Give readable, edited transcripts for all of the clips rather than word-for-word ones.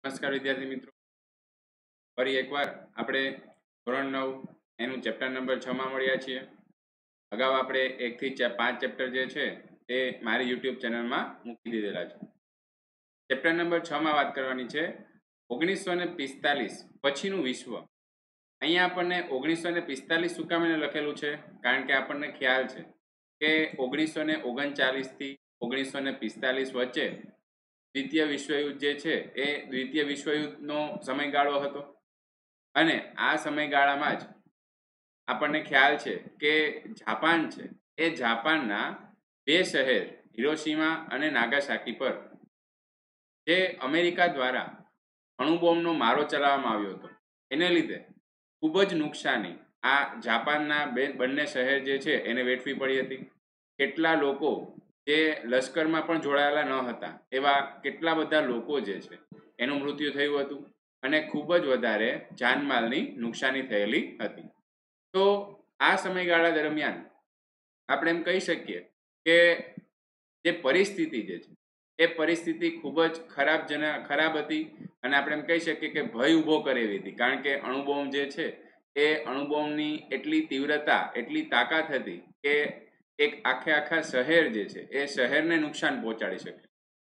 નમસ્કાર વિદ્યાર્થી મિત્રો, ફરી એકવાર આપણે ધોરણ 9 એનું ચેપ્ટર નંબર 6 માં મળ્યા છીએ. અગાઉ આપણે 1 થી 5 ચેપ્ટર જે છે એ મારી યુટ્યુબ ચેનલમાં મૂકી દીધેલા છે. ચેપ્ટર નંબર 6 માં વાત કરવાની છે 1945 પછીનું વિશ્વ. અહીંયા આપણને 1945 શું કામ લખેલું છે? કારણ કે આપણને ખ્યાલ છે કે 1939 થી 1945 વચ્ચે દ્વિતીય વિશ્વયુદ્ધ જે છે એ દ્વિતીય વિશ્વયુદ્ધનો સમયગાળો હતો અને આ સમયગાળામાં જ આપણને ખ્યાલ છે કે જાપાન છે એ જાપાનના બે શહેર હિરોશીમા અને નાગાસાકી પર જે અમેરિકા દ્વારા અણુબોમ્બનો મારો ચલાવવામાં આવ્યો હતો એને લીધે ખૂબ જ નુકસાની આ જાપાનના બંને શહેર જે છે એને વેઠવી પડી હતી. કેટલા લોકો જે લશ્કરમાં પણ જોડાયેલા ન હતા એવા કેટલા બધા લોકો જે છે એનું મૃત્યુ થયું હતું અને ખૂબ જ વધારે જાનમાલની નુકસાની થયેલી હતી. તો આ સમયગાળા દરમિયાન આપણે એમ કહી શકીએ કે જે પરિસ્થિતિ જે છે એ પરિસ્થિતિ ખૂબ જ ખરાબ હતી અને આપણે એમ કહી શકીએ કે ભય ઊભો કરે એવી હતી. કારણ કે અણુબોમ્બ જે છે એ અણુબોમ્બની એટલી તીવ્રતા એટલી તાકાત હતી કે એક આખા શહેર જે છે એ શહેરને નુકસાન પહોંચાડી શકે.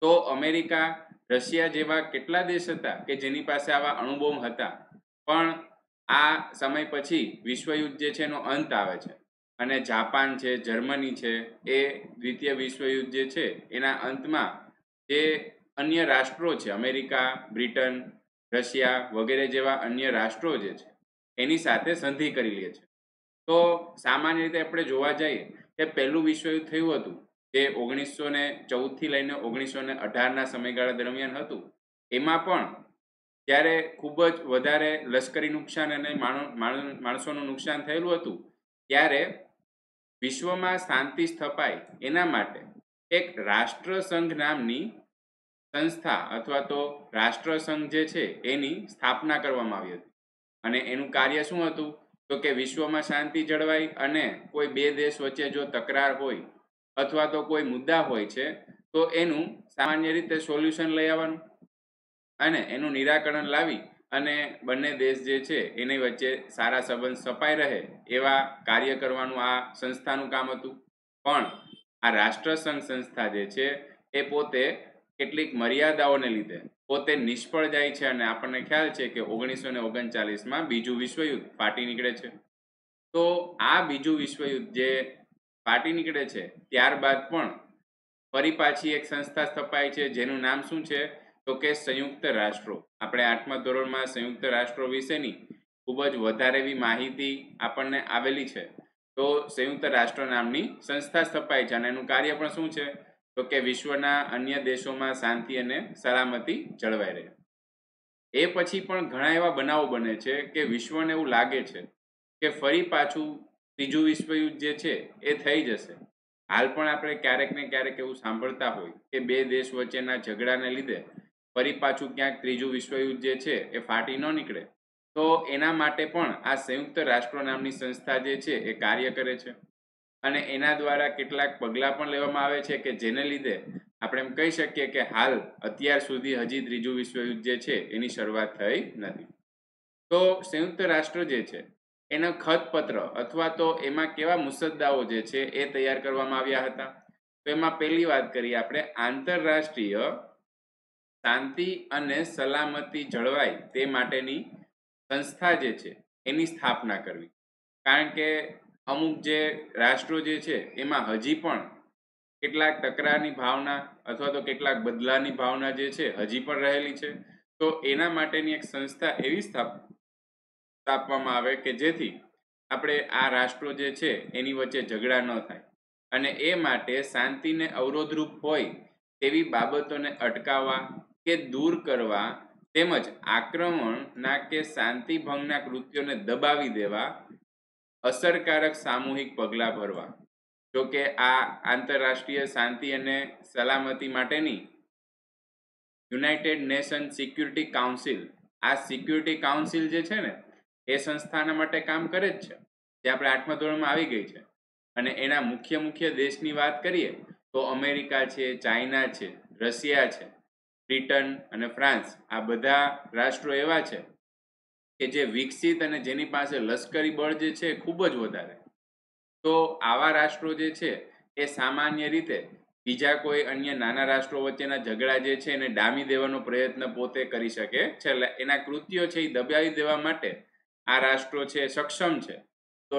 તો અમેરિકા, રશિયા જેવા કેટલા દેશ હતા કે જેની પાસે આવા અણુબોમ્બ હતા, પણ આ સમય પછી વિશ્વયુદ્ધ જે છે એનો અંત આવે છે અને જાપાન છે, જર્મની છે, એ દ્વિતીય વિશ્વયુદ્ધ જે છે એના અંતમાં જે અન્ય રાષ્ટ્રો છે અમેરિકા, બ્રિટન, રશિયા વગેરે જેવા અન્ય રાષ્ટ્રો જે છે એની સાથે સંધિ કરી લે છે. તો સામાન્ય રીતે આપણે જોવા જઈએ કે પહેલું વિશ્વયુદ્ધ થયું હતું જે 1914 થી લઈને 1918ના સમયગાળા દરમિયાન હતું. એમાં પણ જ્યારે ખૂબ જ વધારે લશ્કરી નુકસાન અને માણસોનું નુકસાન થયેલું હતું ત્યારે વિશ્વમાં શાંતિ સ્થપાય એના માટે એક રાષ્ટ્રસંઘ નામની સંસ્થા અથવા તો રાષ્ટ્રસંઘ જે છે એની સ્થાપના કરવામાં આવી હતી. અને એનું કાર્ય શું હતું? તો કે વિશ્વમાં શાંતિ જળવાય અને કોઈ બે દેશ વચ્ચે જો તકરાર હોય અથવા તો કોઈ મુદ્દા હોય છે તો એનું સામાન્ય રીતે સોલ્યુશન લઈ આવવાનું અને એનું નિરાકરણ લાવી અને બંને દેશ જે છે એની વચ્ચે સારા સંબંધ સ્થપાઈ રહે એવા કાર્ય કરવાનું આ સંસ્થાનું કામ હતું. પણ આ રાષ્ટ્રસંઘ સંસ્થા જે છે એ પોતે કેટલીક મર્યાદાઓને લીધે પોતે નિષ્ફળ જાય છે અને આપણને ખ્યાલ છે કે 1939માં બીજું વિશ્વયુદ્ધ ફાટી નીકળે છે. તો આ બીજું વિશ્વયુદ્ધ જે ફાટી નીકળે છે ત્યારબાદ પણ ફરી પાછી એક સંસ્થા સ્થપાય છે જેનું નામ શું છે? તો કે સંયુક્ત રાષ્ટ્રો. આપણે 8મા ધોરણમાં સંયુક્ત રાષ્ટ્રો વિશેની ખૂબ જ વધારે એવી માહિતી આપણને આવેલી છે. તો સંયુક્ત રાષ્ટ્ર નામની સંસ્થા સ્થપાય છે અને એનું કાર્ય પણ શું છે? તો કે વિશ્વના અન્ય દેશોમાં શાંતિ અને સલામતી જળવાઈ રહે. એ પછી પણ ઘણા એવા બનાવો બને છે કે વિશ્વને એવું લાગે છે કે ફરી પાછું ત્રીજું વિશ્વયુદ્ધ જે છે એ થઈ જશે. હાલ પણ આપણે ક્યારેક ને ક્યારેક એવું સાંભળતા હોય કે બે દેશ વચ્ચેના ઝઘડાને લીધે ફરી પાછું ક્યાંક ત્રીજું વિશ્વયુદ્ધ જે છે એ ફાટી ન નીકળે. તો એના માટે પણ આ સંયુક્ત રાષ્ટ્રો નામની સંસ્થા જે છે એ કાર્ય કરે છે અને એના દ્વારા કેટલાક પગલાં પણ લેવામાં આવે છે કે જેને લીધે આપણે એમ કહી શકીએ કે હાલ અત્યાર સુધી હજી ત્રીજું વિશ્વયુદ્ધ જે છે એની શરૂઆત થઈ નથી. તો સંયુક્ત રાષ્ટ્ર જે છે એનો ખતપત્ર અથવા તો એમાં કેવા મુસદ્દાઓ જે છે એ તૈયાર કરવામાં આવ્યા હતા. તો એમાં પહેલી વાત કરીએ આપણે આંતરરાષ્ટ્રીય શાંતિ અને સલામતી જળવાય તે માટેની સંસ્થા જે છે એની સ્થાપના કરવી. કારણ કે અમુક જે રાષ્ટ્રો જે છે એમાં હજી પણ કેટલાક તકરારની ભાવના અથવા તો કેટલાક બદલાની ભાવના જે છે હજી પણ રહેલી છે. તો એના માટેની એક સંસ્થા એવી સ્થાપવામાં આવે કે જેથી આપણે આ રાષ્ટ્રો જે છે એની વચ્ચે ઝઘડા ન થાય અને એ માટે શાંતિને અવરોધરૂપ હોય તેવી બાબતોને અટકાવવા કે દૂર કરવા તેમજ આક્રમણના કે શાંતિભંગના કૃત્યોને દબાવી દેવા અસરકારક સામૂહિક પગલાં ભરવા. જો કે આ આંતરરાષ્ટ્રીય શાંતિ અને સલામતી માટેની યુનાઇટેડ નેશન સિક્યુરિટી કાઉન્સિલ, આ સિક્યુરિટી કાઉન્સિલ જે છે ને એ સંસ્થાના માટે કામ કરે જ છે, જે આપણે 8મા ધોરણમાં આવી ગઈ છે. અને એના મુખ્ય દેશની વાત કરીએ તો અમેરિકા છે, ચાઇના છે, રશિયા છે, બ્રિટન અને ફ્રાન્સ આ બધા રાષ્ટ્રો એવા છે કે જે વિકસિત અને જેની પાસે લશ્કરી બળ જે છે ખૂબ જ વધારે. તો આવા રાષ્ટ્રો જે છે એ સામાન્ય રીતે બીજા કોઈ અન્ય નાના રાષ્ટ્રો વચ્ચેના ઝઘડા જે છે એને ડામી દેવાનો પ્રયત્ન પોતે કરી શકે છે. એટલે એના કૃત્યો છે એ દબાવી દેવા માટે આ રાષ્ટ્રો છે સક્ષમ છે. તો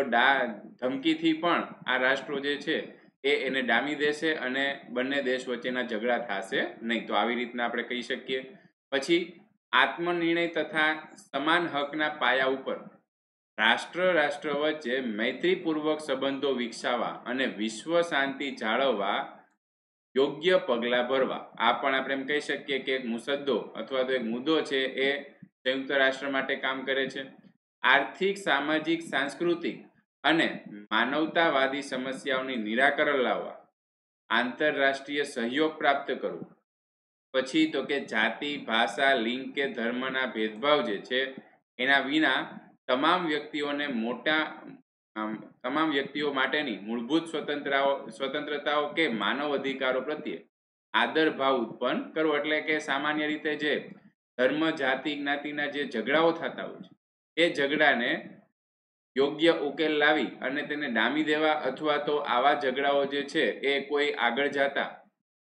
ધમકીથી પણ આ રાષ્ટ્રો જે છે એને ડામી દેશે અને બંને દેશ વચ્ચેના ઝઘડા થશે નહીં. તો આવી રીતના આપણે કહી શકીએ. પછી આત્મનિર્ણય તથા સમાન હકના પાયા ઉપર રાષ્ટ્ર વચ્ચે મૈત્રીપૂર્વક સંબંધો વિકસાવવા અને વિશ્વ શાંતિ જાળવવા યોગ્ય પગલાં ભરવા. આ પણ આપણે એમ કહી શકીએ કે એક મુસદ્દો અથવા તો એક મુદ્દો છે એ સંયુક્ત રાષ્ટ્ર માટે કામ કરે છે. આર્થિક, સામાજિક, સાંસ્કૃતિક અને માનવતાવાદી સમસ્યાઓની નિરાકરણ લાવવા આંતરરાષ્ટ્રીય સહયોગ પ્રાપ્ત કરવો. પછી તો કે જાતિ, ભાષા, લિંગ કે ધર્મના ભેદભાવ જે છે એના વિના તમામ વ્યક્તિઓ માટેની મૂળભૂત સ્વતંત્રતાઓ કે માનવ અધિકારો પ્રત્યે આદર ભાવ ઉત્પન્ન કરવો. એટલે કે સામાન્ય રીતે જે ધર્મ, જાતિ, જ્ઞાતિના જે ઝઘડાઓ થતા હોય છે એ ઝઘડાને યોગ્ય ઉકેલ લાવી અને તેને ડામી દેવા અથવા તો આવા ઝઘડાઓ જે છે એ કોઈ આગળ જતા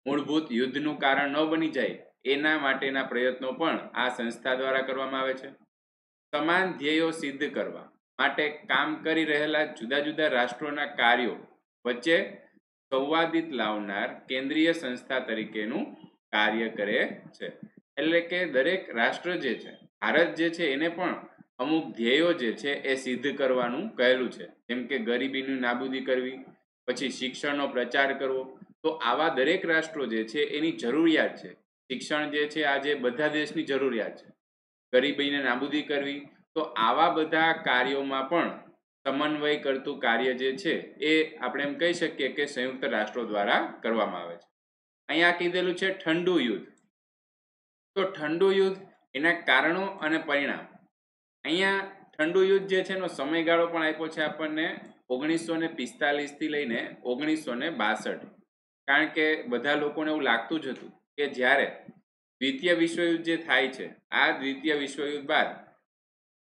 મૂળભૂત યુદ્ધનું કારણ ન બની જાય એના માટેના પ્રયત્નો પણ આ સંસ્થા દ્વારા કરવામાં આવે છે. સમાન ધ્યેયો સિદ્ધ કરવા માટે કામ કરી રહેલા જુદા જુદા રાષ્ટ્રોના કાર્યો વચ્ચે સંવાદિત લાવનાર કેન્દ્રીય સંસ્થા તરીકેનું કાર્ય કરે છે. એટલે કે દરેક રાષ્ટ્ર જે છે, ભારત જે છે એને પણ અમુક ધ્યેયો જે છે એ સિદ્ધ કરવાનું કહેલું છે. જેમ કે ગરીબીની નાબૂદી કરવી, પછી શિક્ષણનો પ્રચાર કરવો. તો આવા દરેક રાષ્ટ્રો જે છે એની જરૂરિયાત છે. શિક્ષણ જે છે આજે બધા દેશની જરૂરિયાત છે. ગરીબીને નાબૂદી કરવી. તો આવા બધા કાર્યોમાં પણ સમન્વય કરતું કાર્ય જે છે એ આપણે એમ કહી શકીએ કે સંયુક્ત રાષ્ટ્રો દ્વારા કરવામાં આવે છે. અહીંયા કીધેલું છે ઠંડુ યુદ્ધ. તો ઠંડુ યુદ્ધ, એના કારણો અને પરિણામ. અહીંયા ઠંડુ યુદ્ધ જે છે એનો સમયગાળો પણ આપ્યો છે આપણને 1945 થી લઈને 1962. કારણ કે બધા લોકોને એવું લાગતું જ હતું કે જ્યારે દ્વિતીય વિશ્વયુદ્ધ જે થાય છે, આ દ્વિતીય વિશ્વયુદ્ધ બાદ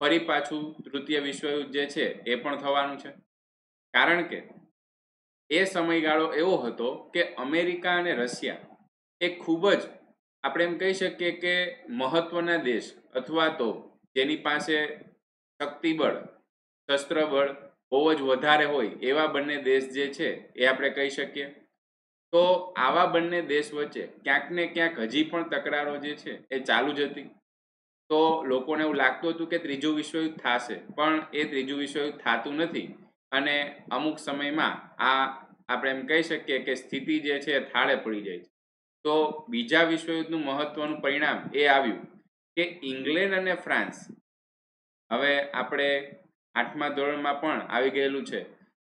ફરી પાછું તૃતીય વિશ્વયુદ્ધ જે છે એ પણ થવાનું છે. કારણ કે એ સમયગાળો એવો હતો કે અમેરિકા અને રશિયા એ ખૂબ જ આપણે એમ કહી શકીએ કે મહત્વના દેશ અથવા તો જેની પાસે શક્તિબળ, શસ્ત્રબળ બહુ જ વધારે હોય એવા બંને દેશ જે છે એ આપણે કહી શકીએ. તો આવા બંને દેશ વચ્ચે ક્યાંક ને ક્યાંક હજી પણ તકરારો જે છે એ ચાલુ જ હતી. તો લોકોને એવું લાગતું હતું કે ત્રીજું વિશ્વયુદ્ધ થશે, પણ એ ત્રીજું વિશ્વયુદ્ધ થતું નથી અને અમુક સમયમાં આ આપણે એમ કહી શકીએ કે સ્થિતિ જે છે એ થાળે પડી જાય છે. તો બીજા વિશ્વયુદ્ધનું મહત્વનું પરિણામ એ આવ્યું કે ઇંગ્લેન્ડ અને ફ્રાન્સ, હવે આપણે 8મા ધોરણમાં પણ આવી ગયેલું છે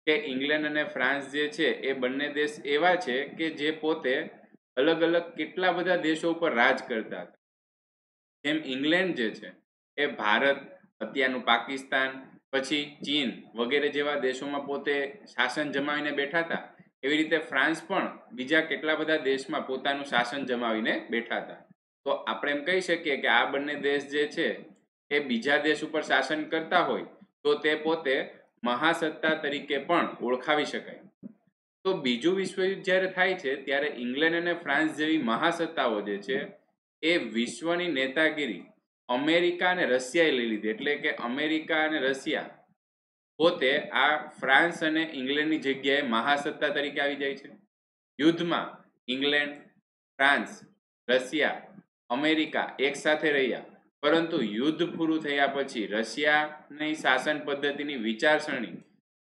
કે ઇંગ્લેન્ડ અને ફ્રાન્સ જે છે એ બંને દેશ એવા છે કે જે પોતે અલગ અલગ કેટલા બધા દેશો ઉપર રાજ કરતા હતા. જેમ ઇંગ્લેન્ડ જે છે એ ભારત, અત્યારનું પાકિસ્તાન, પછી ચીન વગેરે જેવા દેશોમાં પોતે શાસન જમાવીને બેઠા હતા. એવી રીતે ફ્રાન્સ પણ બીજા કેટલા બધા દેશમાં પોતાનું શાસન જમાવીને બેઠા હતા. તો આપણે એમ કહી શકીએ કે આ બંને દેશ જે છે એ બીજા દેશ ઉપર શાસન કરતા હોય તો તે પોતે મહાસત્તા તરીકે પણ ઓળખાવી શકાય. તો બીજું વિશ્વયુદ્ધ જ્યારે થાય છે ત્યારે ઇંગ્લેન્ડ અને ફ્રાન્સ જેવી મહાસત્તાઓ જે છે એ વિશ્વની નેતાગીરી અમેરિકા અને રશિયાએ લઈ લીધી. એટલે કે અમેરિકા અને રશિયા પોતે આ ફ્રાન્સ અને ઇંગ્લેન્ડની જગ્યાએ મહાસત્તા તરીકે આવી જાય છે. યુદ્ધમાં ઇંગ્લેન્ડ, ફ્રાન્સ, રશિયા, અમેરિકા એક સાથે રહ્યા, પરંતુ યુદ્ધ પૂરું થયા પછી રશિયાની શાસન પદ્ધતિની વિચારસરણી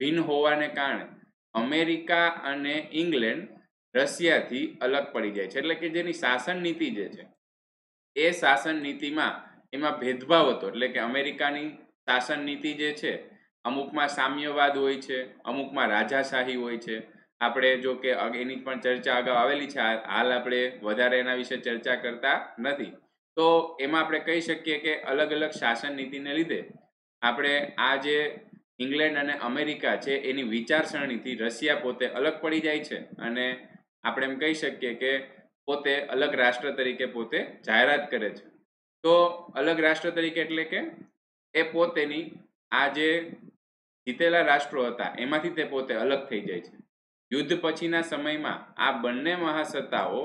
ભિન્ન હોવાને કારણે અમેરિકા અને ઇંગ્લેન્ડ રશિયાથી અલગ પડી જાય છે. એટલે કે જેની શાસન નીતિ જે છે એ શાસન નીતિમાં એમાં ભેદભાવ હતો. એટલે કે અમેરિકાની શાસન નીતિ જે છે અમુકમાં સામ્યવાદ હોય છે, અમુકમાં રાજાશાહી હોય છે. આપણે જો કે એની પણ ચર્ચા અગાઉ આવેલી છે, હાલ આપણે વધારે એના વિશે ચર્ચા કરતા નથી. તો એમાં આપણે કહી શકીએ કે અલગ અલગ શાસન નીતિને લીધે આપણે આ જે ઇંગ્લેન્ડ અને અમેરિકા છે એની વિચારસરણીથી રશિયા પોતે અલગ પડી જાય છે અને આપણે એમ કહી શકીએ કે પોતે અલગ રાષ્ટ્ર તરીકે પોતે જાહેરાત કરે છે. તો અલગ રાષ્ટ્ર તરીકે એટલે કે એ પોતેની આ જે જીતેલા રાષ્ટ્રો હતા એમાંથી તે પોતે અલગ થઈ જાય છે. યુદ્ધ પછીના સમયમાં આ બંને મહાસત્તાઓ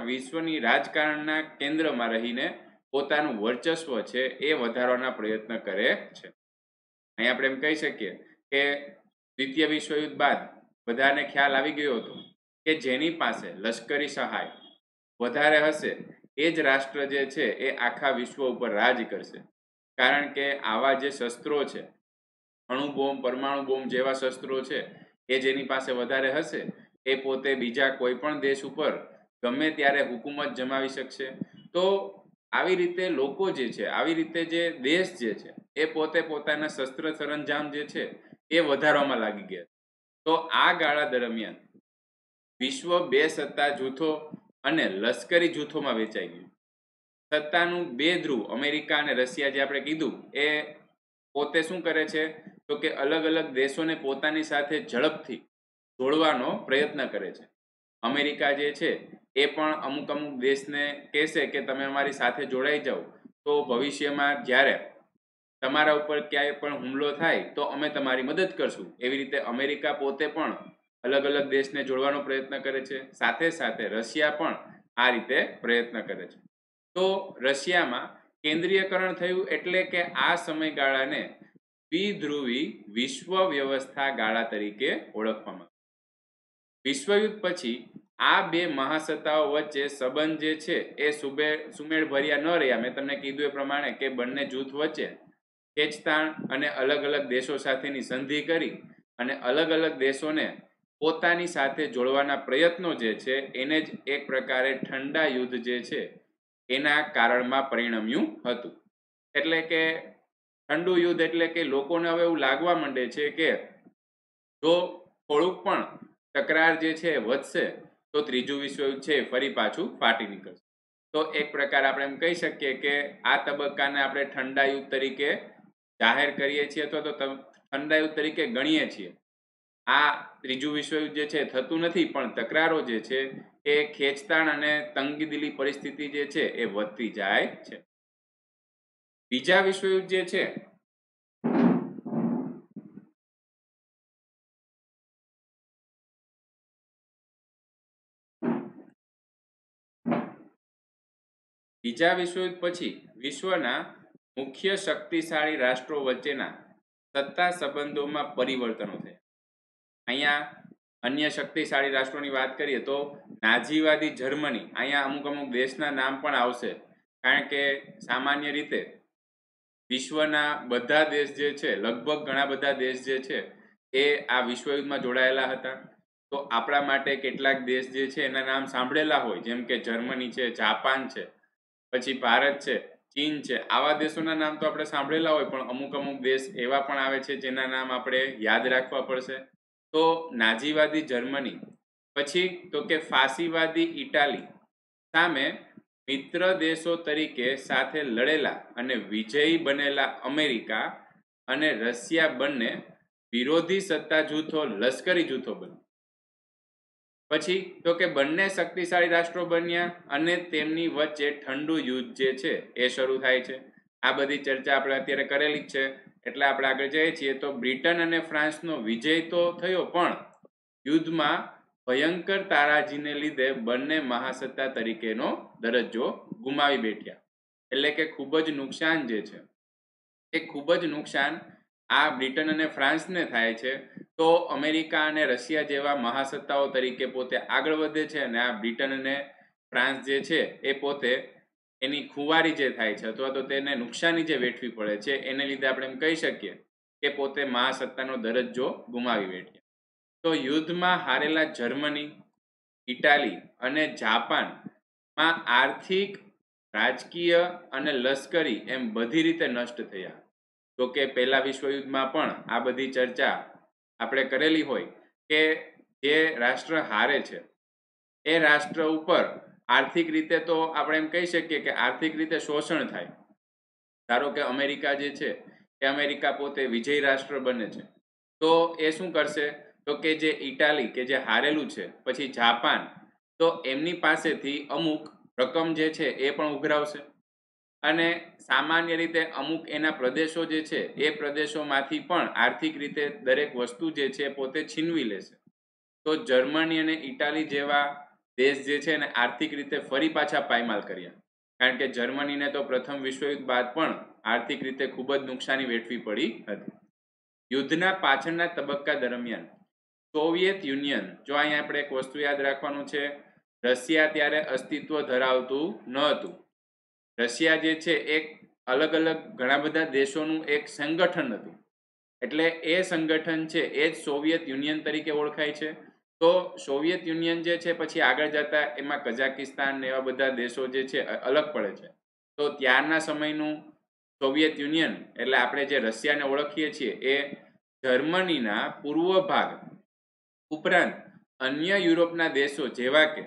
વિશ્વની રાજકારણના કેન્દ્રમાં રહીને પોતાનું વર્ચસ્વ છે એ વધારવાના પ્રયત્ન કરે છે. અહીં આપણે એમ કહી શકીએ કે દ્વિતીય વિશ્વયુદ્ધ બાદ બધાને ખ્યાલ આવી ગયો હતો કે જેની પાસે લશ્કરી સહાય વધારે હશે એ જ રાષ્ટ્ર જે છે એ આખા વિશ્વ ઉપર રાજ કરશે. કારણ કે આવા જે શસ્ત્રો છે, અણુ બોમ્બ, પરમાણુ બોમ્બ જેવા શસ્ત્રો છે, એ જેની પાસે વધારે હશે એ પોતે બીજા કોઈ પણ દેશ ઉપર ગમે ત્યારે હુકુમત જમાવી શકશે. તો આવી રીતે લોકો જે છે, આવી રીતે જે દેશ જે છે એ પોતે પોતાના શસ્ત્ર સરંજામ જે છે એ વધારવામાં લાગી ગયા. તો આ ગાળા દરમિયાન વિશ્વ બે સત્તા જૂથો અને લશ્કરી જૂથોમાં વેચાઈ ગયું. સત્તાનું બે ધ્રુવ અમેરિકા અને રશિયા જે આપણે કીધું એ પોતે શું કરે છે તો કે અલગ અલગ દેશોને પોતાની સાથે ઝડપથી જોડવાનો પ્રયત્ન કરે છે. અમેરિકા જે છે એ પણ અમુક અમુક દેશને કહેશે કે તમે અમારી સાથે જોડાઈ જાઓ તો ભવિષ્યમાં જ્યારે તમારા ઉપર ક્યાંય પણ હુમલો થાય તો અમે તમારી મદદ કરશું. એવી રીતે અમેરિકા પોતે પણ અલગ અલગ દેશને જોડવાનો પ્રયત્ન કરે છે. સાથે સાથે રશિયા પણ આ રીતે પ્રયત્ન કરે છે. તો રશિયામાં કેન્દ્રીયકરણ થયું એટલે કે આ સમયગાળાને દ્વિધ્રુવી વિશ્વ વ્યવસ્થા ગાળા તરીકે ઓળખવામાં. વિશ્વયુદ્ધ પછી આ બે મહાસત્તાઓ વચ્ચે સંબંધ જે છે એ સુમેળભર્યા ન રહ્યા. મેં તમને કીધું એ પ્રમાણે કે બંને જૂથ વચ્ચે ખેંચતાણ અને અલગ અલગ દેશો સાથેની સંધિ કરી અને અલગ અલગ દેશોને પોતાની સાથે જોડવાના પ્રયત્નો જે છે એને જ એક પ્રકારે ઠંડા યુદ્ધ જે છે એના કારણમાં પરિણમ્યું હતું. એટલે કે ઠંડુ યુદ્ધ એટલે કે લોકોને હવે એવું લાગવા માંડે છે કે જો થોડુંક પણ તકરાર જે છે વધશે તો ત્રીજું વિશ્વયુદ્ધ છે ફરી પાછું ફાટી નીકળશે. તો એક પ્રકાર આપણે એમ કહી શકીએ કે આ તબક્કાને આપણે ઠંડા યુદ્ધ તરીકે જાહેર કરીએ છીએ અથવા તો ઠંડા યુદ્ધ તરીકે ગણીએ છીએ. આ ત્રીજું વિશ્વયુદ્ધ જે છે થતું નથી, પણ તકરારો જે છે એ ખેંચતાણ અને તંગદિલી પરિસ્થિતિ જે છે એ વધતી જાય છે. બીજા વિશ્વયુદ્ધ જે છે બીજા વિશ્વયુદ્ધ પછી વિશ્વના મુખ્ય શક્તિશાળી રાષ્ટ્રો વચ્ચેના સત્તા સંબંધોમાં પરિવર્તનો થયા. અહીંયા અન્ય શક્તિશાળી રાષ્ટ્રોની વાત કરીએ તો નાઝીવાદી જર્મની, અહીંયા અમુક અમુક દેશના નામ પણ આવશે. કારણ કે સામાન્ય રીતે વિશ્વના બધા દેશ જે છે, લગભગ ઘણા બધા દેશ જે છે એ આ વિશ્વયુદ્ધમાં જોડાયેલા હતા. તો આપણા માટે કેટલાક દેશ જે છે એના નામ સાંભળેલા હોય, જેમ કે જર્મની છે, જાપાન છે, પછી ભારત છે, ચીન છે. આવા દેશોના નામ તો આપણે સાંભળેલા હોય, પણ અમુક અમુક દેશ એવા પણ આવે છે જેના નામ આપણે યાદ રાખવા પડશે. તો નાઝીવાદી જર્મની, પછી તો કે ફાસીવાદી ઇટાલી સામે મિત્ર દેશો તરીકે સાથે લડેલા અને વિજયી બનેલા અમેરિકા અને રશિયા બંને વિરોધી સત્તા જૂથો, લશ્કરી જૂથો બન્યા. પછી તો કે બંને શક્તિશાળી રાષ્ટ્રો બન્યા અને તેમની વચ્ચે ઠંડુ યુદ્ધ જે છે એ શરૂ થાય છે. આ બધી ચર્ચા આપણે અત્યારે કરેલી જ છે, એટલે આપણે આગળ જઈએ છીએ. તો બ્રિટન અને ફ્રાન્સનો વિજય તો થયો, પણ યુદ્ધમાં ભયંકર તારાજીને લીધે બંને મહાસત્તા તરીકેનો દરજ્જો ગુમાવી બેઠ્યા. એટલે કે ખૂબ જ નુકસાન જે છે એ ખૂબ જ નુકસાન આ બ્રિટન અને ફ્રાન્સને થાય છે. તો અમેરિકા અને રશિયા જેવા મહાસત્તાઓ તરીકે પોતે આગળ વધે છે અને આ બ્રિટન અને ફ્રાન્સ જે છે એ પોતે એની ખુવારી જે થાય છે અથવા તો તેને નુકસાની જે વેઠવી પડે છે એને લીધે આપણે એમ કહી શકીએ કે પોતે મહાસત્તાનો દરજ્જો ગુમાવી બેઠ્યા. તો યુદ્ધમાં હારેલા જર્મની, ઇટાલી અને જાપાનમાં આર્થિક, રાજકીય અને લશ્કરી એમ બધી રીતે નષ્ટ થયા. તો કે પહેલા વિશ્વયુદ્ધમાં પણ આ બધી ચર્ચા આપણે કરેલી હોય કે જે રાષ્ટ્ર હારે છે એ રાષ્ટ્ર ઉપર આર્થિક રીતે તો આપણે એમ કહી શકીએ કે આર્થિક રીતે શોષણ થાય. ધારો કે અમેરિકા જે છે એ અમેરિકા પોતે વિજયી રાષ્ટ્ર બને છે, તો એ શું કરશે તો કે જે ઇટાલી કે જે હારેલું છે, પછી જાપાન, તો એમની પાસેથી અમુક રકમ જે છે એ પણ ઉઘરાવશે અને સામાન્ય રીતે અમુક એના પ્રદેશો જે છે એ પ્રદેશોમાંથી પણ આર્થિક રીતે દરેક વસ્તુ જે છે પોતે છીનવી લેશે. તો જર્મની અને ઇટાલી જેવા દેશ જે છે ને આર્થિક રીતે ફરી પાછા પાયમાલ કર્યા, કારણ કે જર્મનીને તો પ્રથમ વિશ્વયુદ્ધ બાદ પણ આર્થિક રીતે ખૂબ જ નુકસાની વેઠવી પડી હતી. યુદ્ધના પાછળના તબક્કા દરમિયાન સોવિયત યુનિયન, જો અહીંયા આપણે એક વસ્તુ યાદ રાખવાનું છે, રશિયા ત્યારે અસ્તિત્વ ધરાવતું ન હતું. રશિયા જે છે એક અલગ અલગ ઘણા બધા દેશોનું એક સંગઠન હતું, એટલે એ સંગઠન છે એ જ સોવિયત યુનિયન તરીકે ઓળખાય છે. તો સોવિયત યુનિયન જે છે પછી આગળ જતા એમાં કઝાકિસ્તાન ને એવા બધા દેશો જે છે અલગ પડે છે. તો ત્યારના સમયનું સોવિયત યુનિયન એટલે આપણે જે રશિયાને ઓળખીએ છીએ એ જર્મનીના પૂર્વ ભાગ ઉપરાંત અન્ય યુરોપના દેશો જેવા કે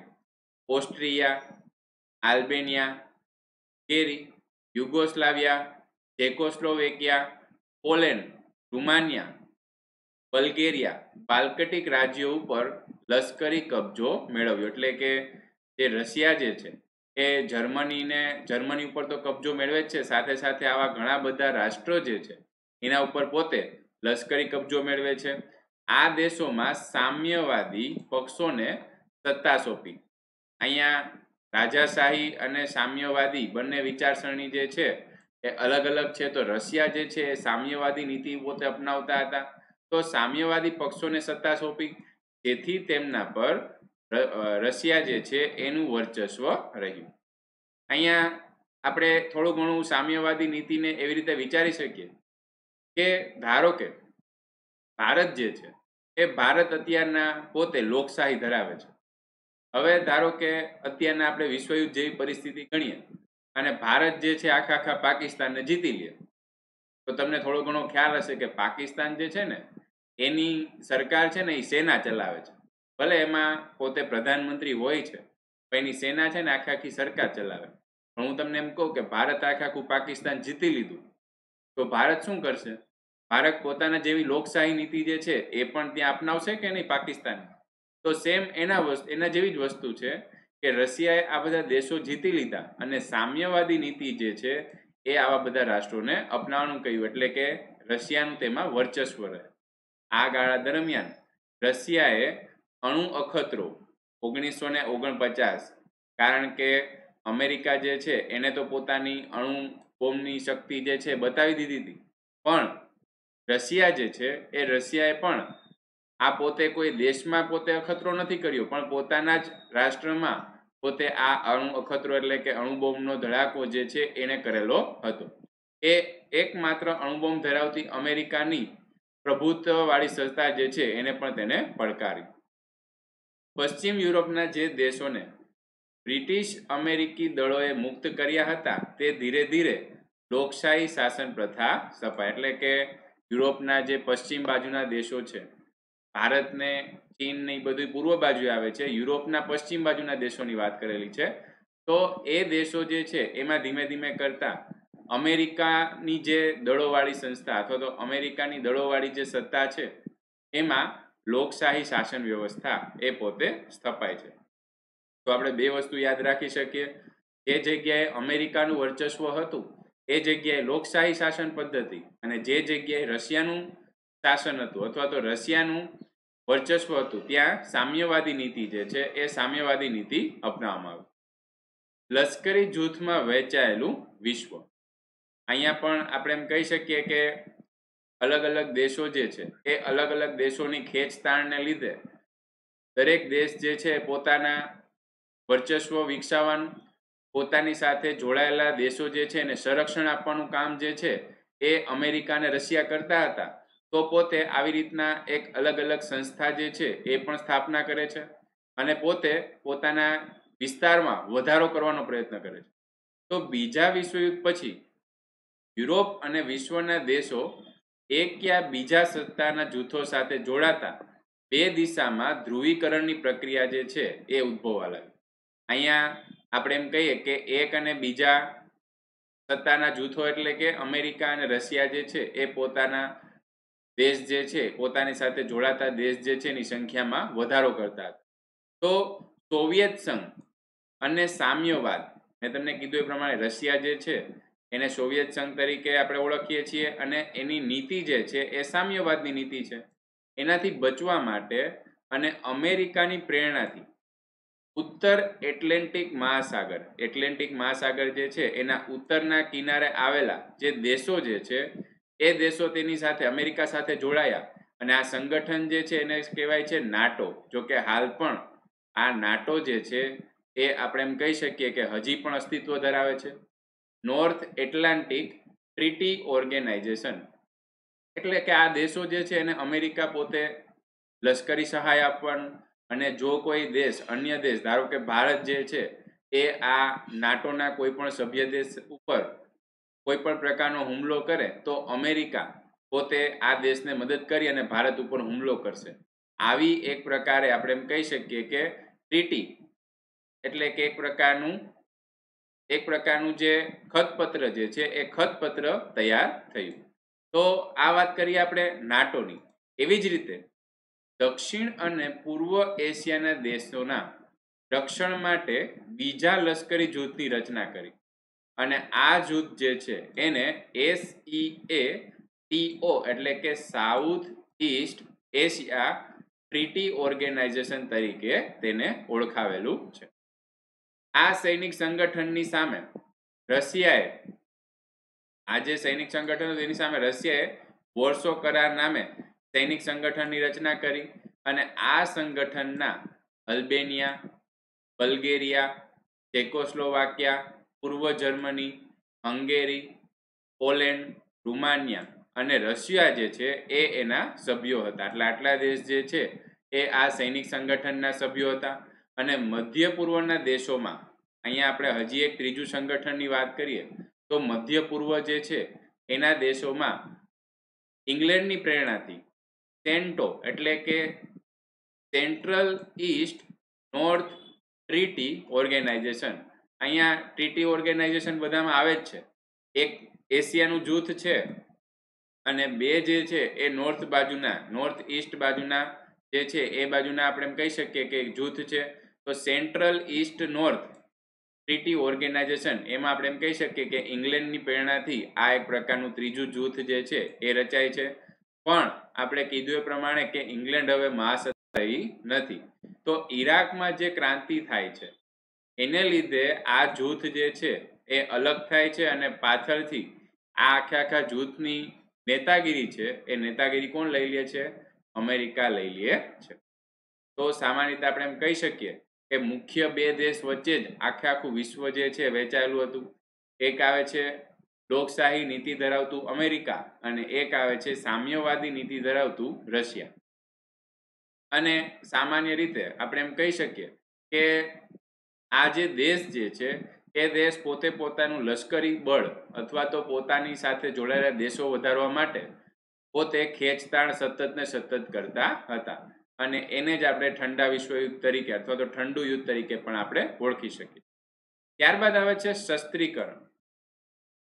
Austria, Albania, Hungary, Yugoslavia, Czechoslovakia, Poland, Rumania, Bulgaria, Baltic રાજ્યો ઉપર લશ્કરી કબજો મેળવ્યો. એટલે કે જે રશિયા જે છે એ જર્મની ઉપર તો કબજો મેળવે જ છે, સાથે સાથે આવા ઘણા બધા રાષ્ટ્રો જે છે એના ઉપર પોતે લશ્કરી કબજો મેળવે છે. આ દેશોમાં સામ્યવાદી પક્ષોને સત્તા સોંપી. અહીંયા રાજાશાહી અને સામ્યવાદી બંને વિચારસરણી જે છે એ અલગ અલગ છે. તો રશિયા જે છે એ સામ્યવાદી નીતિ પોતે અપનાવતા હતા. તો સામ્યવાદી પક્ષોને સત્તા સોંપી, જેથી તેમના પર રશિયા જે છે એનું વર્ચસ્વ રહ્યું. અહીંયા આપણે થોડું ઘણું સામ્યવાદી નીતિને એવી રીતે વિચારી શકીએ કે ધારો કે ભારત જે છે એ ભારત અત્યારના પોતે લોકશાહી ધરાવે છે. હવે ધારો કે અત્યારના આપણે વિશ્વયુદ્ધ જેવી પરિસ્થિતિ ગણીએ અને ભારત જે છે આખા પાકિસ્તાનને જીતી લે, તો તમને થોડો ઘણો ખ્યાલ હશે કે પાકિસ્તાન જે છે ને એની સરકાર છે ને એ સેના ચલાવે છે. ભલે એમાં પોતે પ્રધાનમંત્રી હોય છે, પણ એની સેના છે ને આખી સરકાર ચલાવે. પણ હું તમને એમ કહું કે ભારત આખું પાકિસ્તાન જીતી લીધું, તો ભારત શું કરશે? ભારત પોતાના જેવી લોકશાહી નીતિ જે છે એ પણ ત્યાં અપનાવશે કે નહીં પાકિસ્તાન? તો સેમ એના જેવી જ વસ્તુ છે કે રશિયાએ આ બધા દેશો જીતી લીધા અને સામ્યવાદી નીતિ જે છે એ આવા બધા રાષ્ટ્રોને અપનાવવાનું કહ્યું, એટલે કે રશિયાનું તેમાં વર્ચસ્વ રહે. આ ગાળા દરમિયાન રશિયાએ અણુ અખતરો 1949, કારણ કે અમેરિકા જે છે એને તો પોતાની અણુ બોમ્બની શક્તિ જે છે બતાવી દીધી હતી, પણ રશિયા જે છે એ રશિયાએ પણ આ પોતે કોઈ દેશમાં પોતે અખતરો નથી કર્યો, પણ પોતાના જ રાષ્ટ્રમાં પોતે આ અણુ અખતરો એટલે કે અણુબોમ્બનો ધડાકો જે છે એને કરેલો હતો. એ એકમાત્ર અણુબોમ્બ ધરાવતી અમેરિકાની પ્રભુત્વવાળી સંસ્થા જે છે એને પણ તેને પડકારી. પશ્ચિમ યુરોપના જે દેશોને બ્રિટિશ અમેરિકી દળોએ મુક્ત કર્યા હતા તે ધીરે ધીરે લોકશાહી શાસન પ્રથા સ્થપાય. એટલે કે યુરોપના જે પશ્ચિમ બાજુના દેશો છે, ભારતને ચીન ને બધું પૂર્વ બાજુ આવે છે, યુરોપના પશ્ચિમ બાજુના દેશોની વાત કરેલી છે. તો એ દેશો જે છે એમાં ધીમે ધીમે કરતા અમેરિકાની જે દળોવાળી સંસ્થા અથવા તો અમેરિકાની દળોવાળી જે સત્તા છે એમાં લોકશાહી શાસન વ્યવસ્થા એ પોતે સ્થપાય છે. તો આપણે બે વસ્તુ યાદ રાખી શકીએ, જે જગ્યાએ અમેરિકાનું વર્ચસ્વ હતું એ જગ્યાએ લોકશાહી શાસન પદ્ધતિ, અને જે જગ્યાએ રશિયાનું શાસન હતું અથવા તો રશિયાનું વર્ચસ્વ હતું ત્યાં સામ્યવાદી નીતિ જે છે એ સામ્યવાદી નીતિ અપનાવવામાં આવી. લશ્કરી જૂથમાં વહેંચાયેલું વિશ્વ. અહીંયા પણ આપણે એમ કહી શકીએ કે અલગ અલગ દેશો જે છે એ અલગ અલગ દેશોની ખેંચતાણને લીધે દરેક દેશ જે છે પોતાના વર્ચસ્વ વિકસાવવાનું, પોતાની સાથે જોડાયેલા દેશો જે છે એને સંરક્ષણ આપવાનું કામ જે છે એ અમેરિકા અને રશિયા કરતા હતા. તો પોતે આવી રીતના એક અલગ અલગ સંસ્થા જે છે એ પણ સ્થાપના કરે છે અને પોતે પોતાના વિસ્તારમાં વધારો કરવાનો પ્રયત્ન કરે છે. તો બીજા વિશ્વયુદ્ધ પછી યુરોપ અને વિશ્વના દેશો એક યા બીજા સત્તાના જૂથો સાથે જોડાતા બે દિશામાં ધ્રુવીકરણની પ્રક્રિયા જે છે એ ઉદ્ભવવા લાગી. અહીંયા આપણે એમ કહીએ કે એક અને બીજા સત્તાના જૂથો એટલે કે અમેરિકા અને રશિયા જે છે એ પોતાના દેશ જે છે પોતાની સાથે જોડાતા દેશ જે છે એની સંખ્યામાં વધારો કરતા હતા. તો સોવિયત સંઘ અને સામ્યવાદ, મેં તમને કીધું એ પ્રમાણે રશિયા જે છે એને સોવિયત સંઘ તરીકે આપણે ઓળખીએ છીએ અને એની નીતિ જે છે એ સામ્યવાદની નીતિ છે. એનાથી બચવા માટે અને અમેરિકાની પ્રેરણાથી ઉત્તર એટલેન્ટિક મહાસાગર જે છે એના ઉત્તરના કિનારે આવેલા જે દેશો જે છે એ દેશો તેની સાથે અમેરિકા સાથે જોડાયા અને આ સંગઠન જે છે એને કહેવાય છે નાટો. જો કે હાલ પણ આ નાટો જે છે એ આપણે એમ કહી શકીએ કે હજી પણ અસ્તિત્વ ધરાવે છે. નોર્થ એટલાન્ટિક ટ્રીટી ઓર્ગેનાઇઝેશન, એટલે કે આ દેશો જે છે એને અમેરિકા પોતે લશ્કરી સહાય આપવાનું અને જો કોઈ દેશ, અન્ય દેશ, ધારો કે ભારત જે છે એ આ નાટોના કોઈ પણ સભ્ય દેશ ઉપર કોઈ પણ પ્રકારનો હુમલો કરે તો અમેરિકા પોતે આ દેશને મદદ કરી અને ભારત ઉપર હુમલો કરશે. આવી એક પ્રકારે આપણે એમ કહી શકીએ કે ટ્રીટી એટલે કે એક પ્રકારનું જે ખતપત્ર જે છે એ ખતપત્ર તૈયાર થયું. તો આ વાત કરીએ આપણે નાટોની. એવી જ રીતે દક્ષિણ અને પૂર્વ એશિયાના દેશોના રક્ષણ માટે બીજા લશ્કરી જૂથની રચના કરી અને આ જૂથ જે છે એને SEATO એટલે કે south east Asia treaty organisation તરીકે તેને ઓળખાવેલું છે. આ સૈનિક સંગઠનની સામે રશિયાએ, આ જે સૈનિક સંગઠન તેની સામે રશિયાએ વોર્સો કરાર નામે સૈનિક સંગઠનની રચના કરી અને આ સંગઠનના અલ્બેનિયા, બલ્ગેરિયા, ચેકોસ્લોવાકિયા, પૂર્વ જર્મની, હંગેરી, પોલેન્ડ, રૂમાનિયા અને રશિયા જે છે એ એના સભ્યો હતા. એટલે આટલા દેશ જે છે એ આ સૈનિક સંગઠનના સભ્યો હતા. અને મધ્ય પૂર્વના દેશોમાં, અહીંયા આપણે હજી એક ત્રીજું સંગઠનની વાત કરીએ તો મધ્ય પૂર્વ જે છે એના દેશોમાં ઇંગ્લેન્ડની પ્રેરણાથી સેન્ટો એટલે કે central east north treaty organisation, અહીંયા ટ્રીટી ઓર્ગેનાઇઝેશન બધામાં આવે જ છે. એક એશિયાનું જૂથ છે અને બે જે છે એ નોર્થ ઈસ્ટ બાજુના જે છે એ બાજુના આપણે એમ કહી શકીએ કે જૂથ છે. તો central east north treaty organisation, એમાં આપણે એમ કહી શકીએ કે ઇંગ્લેન્ડની પ્રેરણાથી આ એક પ્રકારનું ત્રીજું જૂથ જે છે એ રચાય છે. પણ આપણે કીધું એ પ્રમાણે કે ઇંગ્લેન્ડ હવે મહાસત્તા રહી નથી. તો ઈરાકમાં જે ક્રાંતિ થાય છે એને લીધે આ જૂથ જે છે એ અલગ થાય છે અને પાછળથી આ આખા જૂથની નેતાગીરી છે એ નેતાગીરી કોણ લઈ લે છે? અમેરિકા લઈ લે છે. તો સામાન્ય રીતે આપણે એમ કહી શકીએ કે મુખ્ય બે દેશ વચ્ચે જ આખું વિશ્વ જે છે વહેંચાયેલું હતું. એક આવે છે લોકશાહી નીતિ ધરાવતું અમેરિકા અને એક આવે છે સામ્યવાદી નીતિ ધરાવતું રશિયા. અને સામાન્ય રીતે આપણે એમ કહી શકીએ કે આ જે દેશ જે છે એ દેશ પોતે પોતાનું લશ્કરી બળ અથવા તો પોતાની સાથે જોડાયેલા દેશો વધારવા માટે પોતે ખેંચતાણ સતત કરતા હતા અને એને જ આપણે ઠંડા વિશ્વયુદ્ધ તરીકે અથવા તો ઠંડુ યુદ્ધ તરીકે પણ આપણે ઓળખી શકીએ. ત્યારબાદ આવે છે શસ્ત્રીકરણ,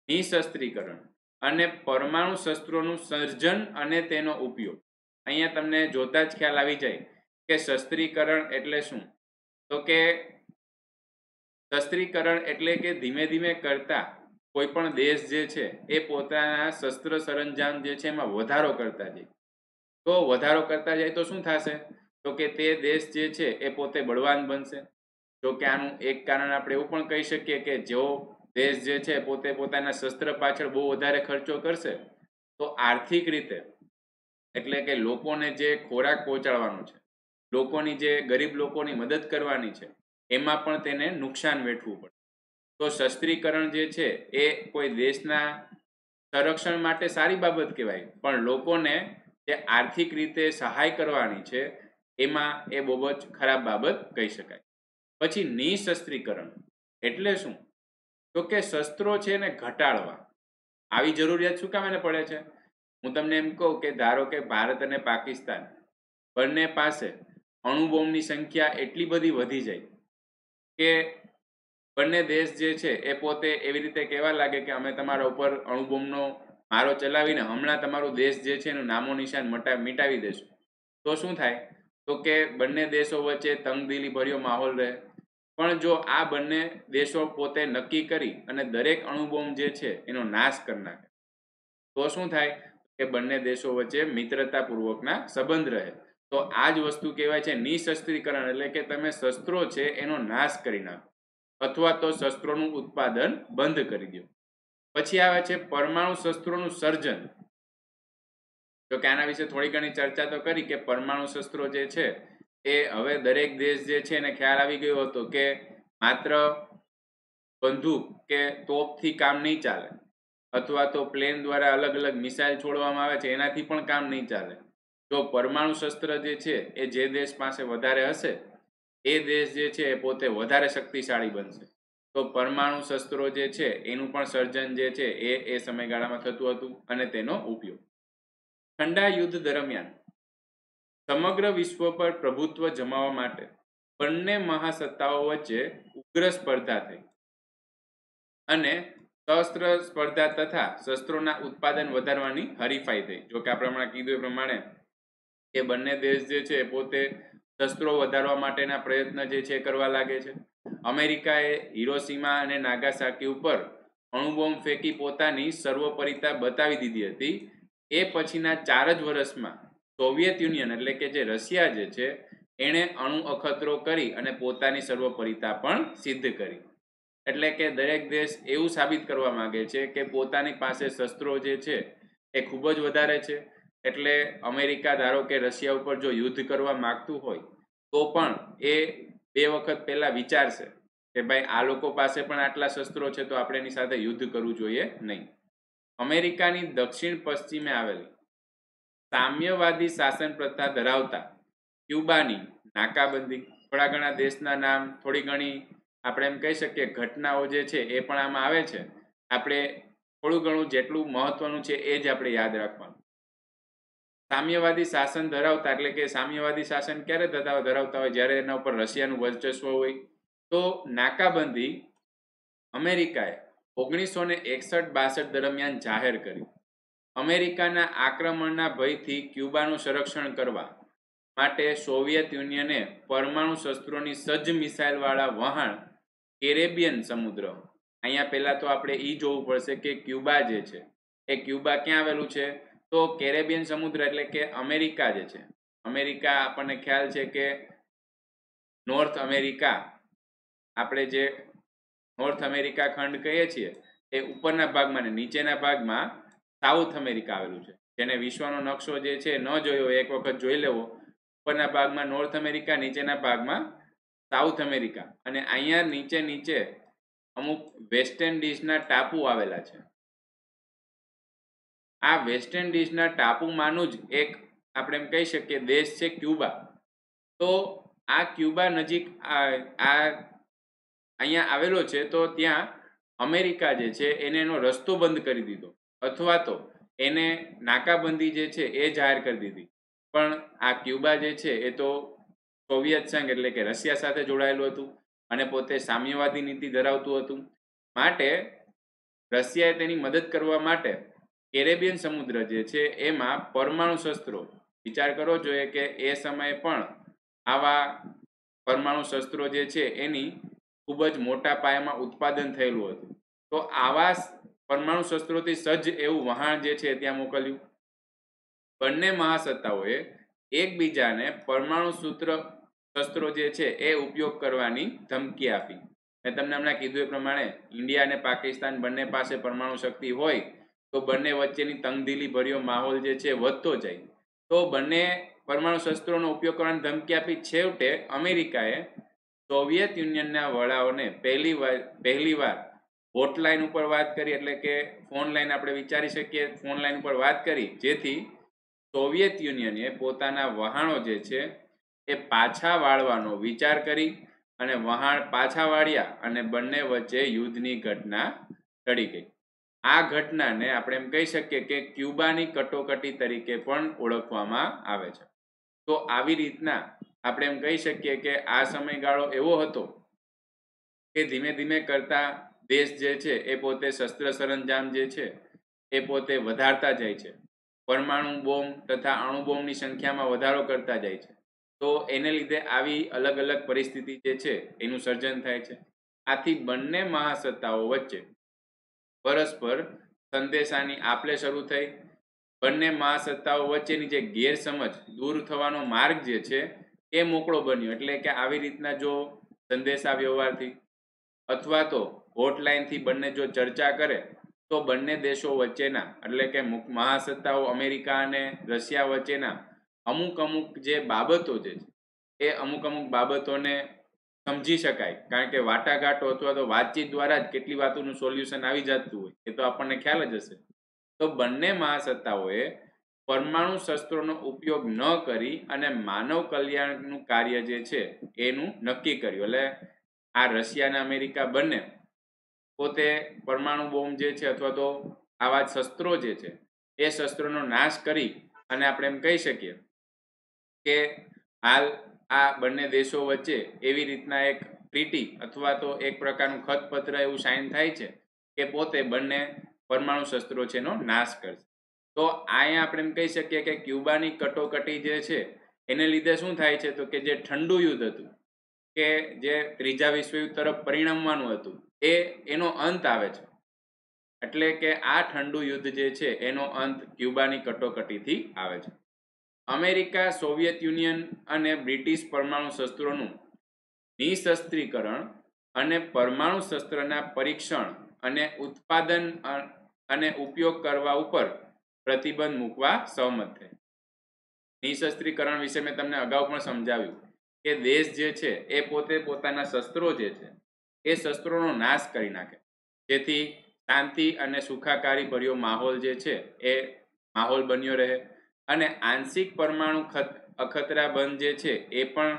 નિશસ્ત્રીકરણ અને પરમાણુ શસ્ત્રોનું સર્જન અને તેનો ઉપયોગ. અહીંયા તમને જોતા જ ખ્યાલ આવી જાય કે શસ્ત્રીકરણ એટલે શું? તો કે શસ્ત્રીકરણ એટલે કે ધીમે ધીમે કરતા કોઈ પણ દેશ જે છે એ પોતાના શસ્ત્ર સરંજામ જે છે એમાં વધારો કરતા જાય. તો વધારો કરતા જાય તો શું થશે? તો કે તે દેશ જે છે એ પોતે બળવાન બનશે. જો કે આનું એક કારણ આપણે એવું પણ કહી શકીએ કે જો દેશ જે છે પોતે પોતાના શસ્ત્ર પાછળ બહુ વધારે ખર્ચો કરશે તો આર્થિક રીતે, એટલે કે લોકોને જે ખોરાક પહોંચાડવાનો છે, લોકોની જે ગરીબ લોકોની મદદ કરવાની છે, એમાં પણ તેને નુકસાન વેઠવું પડે. તો શસ્ત્રીકરણ જે છે એ કોઈ દેશના સંરક્ષણ માટે સારી બાબત કહેવાય, પણ લોકોને જે આર્થિક રીતે સહાય કરવાની છે એમાં એ બહુ જ ખરાબ બાબત કહી શકાય. પછી નિશસ્ત્રીકરણ એટલે શું? તો કે શસ્ત્રો છે એને ઘટાડવા. આવી જરૂરિયાત શું કામ એને પડે છે? હું તમને એમ કહું કે ધારો કે ભારત અને પાકિસ્તાન બંને પાસે અણુબોમ્બની સંખ્યા એટલી બધી વધી જાય કે બંને દેશ જે છે એ પોતે એવી રીતે કહેવા લાગે કે અમે તમારા ઉપર અણુબોમ્બનો મારો ચલાવીને હમણાં તમારો દેશ જે છે એનું નામો નિશાન મિટાવી દેશું. તો શું થાય? તો કે બંને દેશો વચ્ચે તંગદિલી ભર્યો માહોલ રહે. પણ જો આ બંને દેશો પોતે નક્કી કરી અને દરેક અણુબોમ્બ જે છે એનો નાશ કરી નાખે તો શું થાય કે બંને દેશો વચ્ચે મિત્રતાપૂર્વકના સંબંધ રહે. તો આ જ વસ્તુ કહેવાય છે નિશસ્ત્રીકરણ, એટલે કે તમે શસ્ત્રો છે એનો નાશ કરી નાખો અથવા તો શસ્ત્રોનું ઉત્પાદન બંધ કરી દો. પછી આવે છે પરમાણુ શસ્ત્રોનું સર્જન. તો કે આના વિશે થોડી ઘણી ચર્ચા તો કરી કે પરમાણુ શસ્ત્રો જે છે એ હવે દરેક દેશ જે છે એને ખ્યાલ આવી ગયો હતો કે માત્ર બંદૂક કે તોપથી કામ નહીં ચાલે, અથવા તો પ્લેન દ્વારા અલગ અલગ મિસાઇલ છોડવામાં આવે છે એનાથી પણ કામ નહીં ચાલે. જો પરમાણુ શસ્ત્ર જે છે એ જે દેશ પાસે વધારે હશે એ દેશ જે છે એ પોતે વધારે શક્તિશાળી બનશે. તો પરમાણુ શસ્ત્રો જે છે એનું પણ સર્જન જે છે એ સમયગાળામાં થતું હતું અને તેનો ઉપયોગ. ઠંડા યુદ્ધ દરમિયાન સમગ્ર વિશ્વ પર પ્રભુત્વ જમાવવા માટે બંને મહાસત્તાઓ વચ્ચે ઉગ્ર સ્પર્ધા થઈ અને સશસ્ત્ર સ્પર્ધા તથા શસ્ત્રોના ઉત્પાદન વધારવાની હરીફાઈ થઈ. જો કે આપણે હમણાં કીધું એ પ્રમાણે કે બંને દેશ જે છે પોતે શસ્ત્રો વધારવા માટેના પ્રયત્ન જે છે કરવા લાગે છે. અમેરિકાએ હિરોશીમા અને નાગાસાકી ઉપર અણુબોમ્બ ફેંકી પોતાની સર્વોપરિતા બતાવી દીધી હતી. એ પછીના 4 જ વર્ષમાં સોવિયત યુનિયન એટલે કે જે રશિયા જે છે એણે અણુ અખતરો કરી અને પોતાની સર્વોપરિતા પણ સિદ્ધ કરી. એટલે કે દરેક દેશ એવું સાબિત કરવા માંગે છે કે પોતાની પાસે શસ્ત્રો જે છે એ ખૂબ જ વધારે છે. એટલે અમેરિકા ધારો કે રશિયા ઉપર જો યુદ્ધ કરવા માંગતું હોય તો પણ એ 2 વખત પહેલા વિચારશે કે ભાઈ આ લોકો પાસે પણ આટલા શસ્ત્રો છે તો આપણે એની સાથે યુદ્ધ કરવું જોઈએ નહીં. અમેરિકાની દક્ષિણ પશ્ચિમે આવેલી સામ્યવાદી શાસન પ્રથા ધરાવતા ક્યુબાની નાકાબંધી, થોડા ઘણા દેશના નામ, થોડી ઘણી આપણે એમ કહી શકીએ ઘટનાઓ જે છે એ પણ આમાં આવે છે. આપણે થોડું ઘણું જેટલું મહત્વનું છે એ જ આપણે યાદ રાખવાનું. સામ્યવાદી શાસન ધરાવતા એટલે કે સામ્યવાદી શાસન ક્યારે ધરાવતા હોય જ્યારે એના ઉપર રશિયાનું વર્ચસ્વ હોય. તો નાકાબંધી અમેરિકાએ 1961-62 દરમિયાન જાહેર કરી. અમેરિકાના આક્રમણના ભયથી ક્યુબાનું સંરક્ષણ કરવા માટે સોવિયત યુનિયને પરમાણુ શસ્ત્રોની સજ્જ મિસાઇલવાળા વહાણ કેરેબિયન સમુદ્ર, અહીંયા પહેલા તો આપણે એ જોવું પડશે કે ક્યુબા જે છે એ ક્યુબા ક્યાં આવેલું છે? તો કેરેબિયન સમુદ્ર એટલે કે અમેરિકા જે છે, અમેરિકા આપણને ખ્યાલ છે કે નોર્થ અમેરિકા, આપણે જે નોર્થ અમેરિકા ખંડ કહીએ છીએ એ ઉપરના ભાગમાં ને નીચેના ભાગમાં સાઉથ અમેરિકા આવેલું છે. જેને વિશ્વનો નકશો જે છે ન જોયો એક વખત જોઈ લેવો. ઉપરના ભાગમાં નોર્થ અમેરિકા, નીચેના ભાગમાં સાઉથ અમેરિકા, અને અહીંયા નીચે નીચે અમુક વેસ્ટ ઇન્ડિઝના ટાપુ આવેલા છે. આ વેસ્ટ ઇન્ડિઝના ટાપુમાંનું જ એક આપણે એમ કહી શકીએ દેશ છે ક્યુબા. તો આ ક્યુબા નજીક અહીંયા આવેલો છે. તો ત્યાં અમેરિકા જે છે એને એનો રસ્તો બંધ કરી દીધો અથવા તો એને નાકાબંધી જે છે એ જાહેર કરી દીધી. પણ આ ક્યુબા જે છે એ તો સોવિયત સંઘ એટલે કે રશિયા સાથે જોડાયેલું હતું અને પોતે સામ્યવાદી નીતિ ધરાવતું હતું. માટે રશિયાએ તેની મદદ કરવા માટે કેરેબિયન સમુદ્ર જે છે એમાં પરમાણુ શસ્ત્રો, વિચાર કરવો જોઈએ કે એ સમયે પણ આવા પરમાણુ શસ્ત્રો જે છે એની ખૂબ જ મોટા પાયામાં ઉત્પાદન થયેલું હતું. તો આવા પરમાણુ શસ્ત્રોથી સજ્જ એવું વહાણ જે છે ત્યાં મોકલ્યું. બંને મહાસત્તાઓએ એકબીજાને પરમાણુ શસ્ત્રો જે છે એ ઉપયોગ કરવાની ધમકી આપી. મેં તમને હમણાં કીધું એ પ્રમાણે ઇન્ડિયા અને પાકિસ્તાન બંને પાસે પરમાણુ શક્તિ હોય તો બંને વચ્ચેની તંગદિલી ભર્યો માહોલ જે છે વધતો જાય. તો બંને પરમાણુ શસ્ત્રોનો ઉપયોગ કરવાની ધમકી આપી. છેવટે અમેરિકાએ સોવિયત યુનિયનના વડાઓને પહેલીવાર હોટલાઇન ઉપર વાત કરી, એટલે કે ફોન લાઈન આપણે વિચારી શકીએ, ફોન લાઈન ઉપર વાત કરી, જેથી સોવિયત યુનિયને પોતાના વહાણો જે છે એ પાછા વાળવાનો વિચાર કરી અને વહાણ પાછા વાળ્યા અને બંને વચ્ચે યુદ્ધની ઘટના ટળી ગઈ. આ ઘટનાને આપણે એમ કહી શકીએ કે ક્યુબાની કટોકટી તરીકે પણ ઓળખવામાં આવે છે. તો આવી રીતના આપણે એમ કહી શકીએ કે આ સમયગાળો એવો હતો કે ધીમે ધીમે કરતા દેશ જે છે એ પોતે શસ્ત્ર સરંજામ જે છે એ પોતે વધારતા જાય છે. પરમાણુ બોમ્બ તથા અણુબોમ્બની સંખ્યામાં વધારો કરતા જાય છે. તો એને લીધે આવી અલગ અલગ પરિસ્થિતિ જે છે એનું સર્જન થાય છે. આથી બંને મહાસત્તાઓ વચ્ચે પરસ્પર સંદેશાની આપલે શરૂ થઈ. બંને મહાસત્તાઓ વચ્ચેની જે ગેરસમજ દૂર થવાનો માર્ગ જે છે એ મોકળો બન્યો. એટલે કે આવી રીતના જો સંદેશા વ્યવહારથી અથવા તો હોટલાઇનથી બંને જો ચર્ચા કરે તો બંને દેશો વચ્ચેના એટલે કે મહાસત્તાઓ અમેરિકા અને રશિયા વચ્ચેના અમુક અમુક જે બાબતો જે છે એ અમુક અમુક બાબતોને સમજી શકાય. કારણ કે વાટાઘાટો અથવા તો વાતચીત દ્વારા જ કેટલી વાતોનું સોલ્યુશન આવી જતું હોય એ તો આપણને ખ્યાલ જ હશે. તો બંને મહાસત્તાઓએ પરમાણુ શસ્ત્રોનો ઉપયોગ ન કરી અને માનવ કલ્યાણનું કાર્ય જે છે એનું નક્કી કર્યું. એટલે આ રશિયા અને અમેરિકા બંને પોતે પરમાણુ બોમ્બ જે છે અથવા તો આવા શસ્ત્રો જે છે એ શસ્ત્રોનો નાશ કરી અને આપણે એમ કહી શકીએ કે હાલ આ બંને દેશો વચ્ચે એવી રીતના એક ટ્રીટી અથવા તો એક પ્રકારનું ખતપત્ર એવું સાઇન થાય છે કે પોતે બંને પરમાણુ શસ્ત્રો છે એનો નાશ કરશે. તો અહીંયા આપણે એમ કહી શકીએ કે ક્યુબાની કટોકટી જે છે એને લીધે શું થાય છે તો કે જે ઠંડુ યુદ્ધ હતું કે જે ત્રીજા વિશ્વયુદ્ધ તરફ પરિણમવાનું હતું એનો અંત આવે છે. એટલે કે આ ઠંડુ યુદ્ધ જે છે એનો અંત ક્યુબાની કટોકટીથી આવે છે. અમેરિકા, સોવિયત યુનિયન અને બ્રિટિશ પરમાણુ શસ્ત્રોનું નિશસ્ત્રીકરણ અને પરમાણુ શસ્ત્રના પરીક્ષણ અને ઉત્પાદન અને ઉપયોગ કરવા ઉપર પ્રતિબંધ મૂકવા સહમત થાય. નિશસ્ત્રીકરણ વિશે મેં તમને અગાઉ પણ સમજાવ્યું કે દેશ જે છે એ પોતે પોતાના શસ્ત્રો જે છે એ શસ્ત્રોનો નાશ કરી નાખે જેથી શાંતિ અને સુખાકારી ભર્યો માહોલ જે છે એ માહોલ બન્યો રહે. અને આંશિક પરમાણુ અખતરા બંધ જે છે એ પણ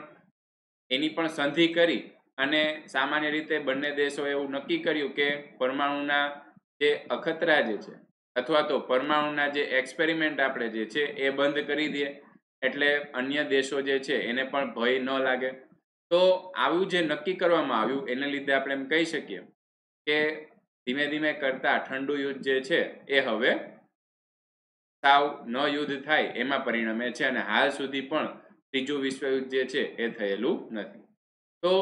એની પણ સંધિ કરી અને સામાન્ય રીતે બંને દેશો એવું નક્કી કર્યું કે પરમાણુના જે અખતરા જે છે અથવા તો પરમાણુના જે એક્સપેરિમેન્ટ આપણે જે છે એ બંધ કરી દઈએ એટલે અન્ય દેશો જે છે એને પણ ભય ન લાગે. તો આવું જે નક્કી કરવામાં આવ્યું એને લીધે આપણે એમ કહી શકીએ કે ધીમે ધીમે કરતા ઠંડુ યુદ્ધ જે છે એ હવે સાવ ન યુદ્ધ થાય એમાં પરિણમે છે અને હાલ સુધી પણ ત્રીજું વિશ્વયુદ્ધ જે છે એ થયેલું નથી. તો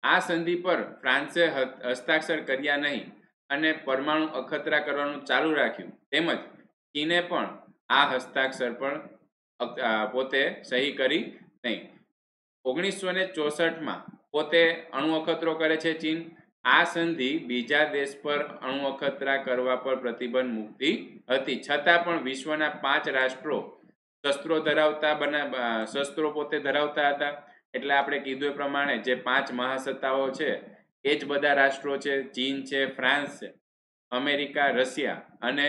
આ સંધિ પર ફ્રાન્સે હસ્તાક્ષર કર્યા નહીં અને પરમાણુ અખતરા કરવાનું ચાલુ રાખ્યું. તેમજ ચીને પણ આ હસ્તાક્ષર પર પોતે સહી કરી નહીં. 1964માં પોતે અણુ અખતરો કરે છે ચીન. આ સંધિ બીજા દેશ પર અણુ અખતરા કરવા પર પ્રતિબંધ મૂકતી હતી. છતાં પણ વિશ્વના 5 રાષ્ટ્રો શસ્ત્રો પોતે ધરાવતા હતા. એટલે આપણે કીધું એ પ્રમાણે જે 5 મહાસત્તાઓ છે એ જ બધા રાષ્ટ્રો છે. ચીન છે, ફ્રાન્સ છે, અમેરિકા, રશિયા અને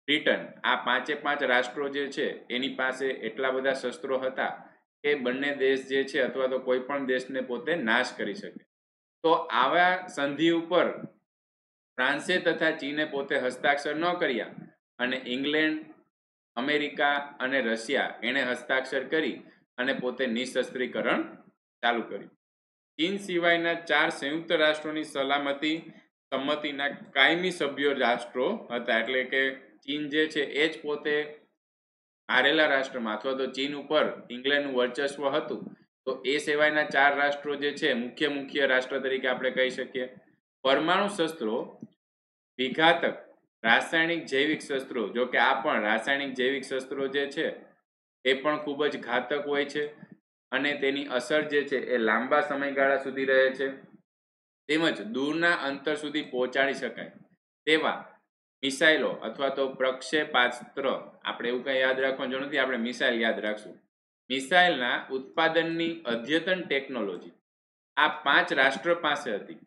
બ્રિટન. આ 5 રાષ્ટ્રો જે છે એની પાસે એટલા બધા શસ્ત્રો હતા કે બંને દેશ જે છે અથવા તો કોઈ પણ દેશને પોતે નાશ કરી શકે. તો આવા સંધિ ઉપર ફ્રાન્સે તથા ચીને પોતે હસ્તાક્ષર ન કર્યા અને ઇંગ્લેન્ડ, અમેરિકા અને રશિયા એણે હસ્તાક્ષર કરી અને પોતે નિશસ્ત્રીકરણ ચાલુ કર્યું. ચીન સિવાયના 4 સંયુક્ત રાષ્ટ્રોની સંમતિના કાયમી સભ્ય રાષ્ટ્રો હતા. એટલે કે ચીન જે છે એ જ પોતે હારેલા રાષ્ટ્રમાં અથવા તો ચીન ઉપર ઇંગ્લેન્ડનું વર્ચસ્વ હતું. તો એ સિવાયના 4 રાષ્ટ્રો જે છે મુખ્ય રાષ્ટ્ર તરીકે આપણે કહી શકીએ. પરમાણુ શસ્ત્રો વિઘાતક રાસાયણિક જૈવિક શસ્ત્રો, જો કે આ પણ રાસાયણિક જૈવિક શસ્ત્રો જે છે એ પણ ખૂબ જ ઘાતક હોય છે અને તેની અસર જે છે એ લાંબા સમયગાળા સુધી રહે છે. તેમજ દૂરના અંતર સુધી પહોંચાડી શકાય તેવા મિસાઇલો અથવા તો પ્રક્ષેપાસ્ત્ર, આપણે એવું કંઈ યાદ રાખવાનું જરૂર નથી, આપણે મિસાઇલ યાદ રાખશું. મિસાઇલના ઉત્પાદનની અદ્યતન ટેકનોલોજી આ 5 રાષ્ટ્ર પાસે હતી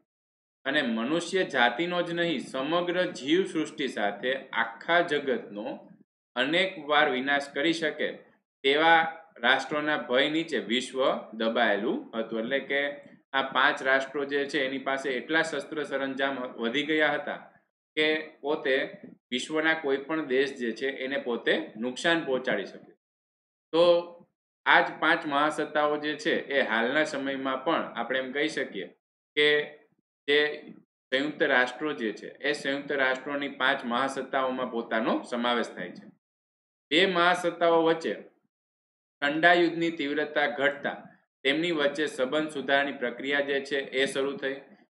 અને મનુષ્ય જાતિનો જ નહીં સમગ્ર જીવ સૃષ્ટિ સાથે આખા જગતનો અનેક વાર વિનાશ કરી શકે તેવા રાષ્ટ્રોના ભય નીચે વિશ્વ દબાયેલું હતું. એટલે કે આ 5 રાષ્ટ્રો જે છે એની પાસે એટલા શસ્ત્ર સરંજામ વધી ગયા હતા કે પોતે વિશ્વના કોઈ પણ દેશ જે છે એને પોતે નુકસાન પહોંચાડી શકે. તો આ જ 5 મહાસત્તાઓ જે છે એ હાલના સમયમાં પણ આપણે એમ કહી શકીએ કે જે સંયુક્ત રાષ્ટ્રો જે છે એ સંયુક્ત રાષ્ટ્રોની 5 મહાસત્તાઓમાં પોતાનો સમાવેશ થાય છે. બે મહાસત્તાઓ વચ્ચે ઠંડા યુદ્ધની તીવ્રતા ઘટતા તેમની વચ્ચે સંબંધ સુધારવાની પ્રક્રિયા જે છે એ શરૂ થઈ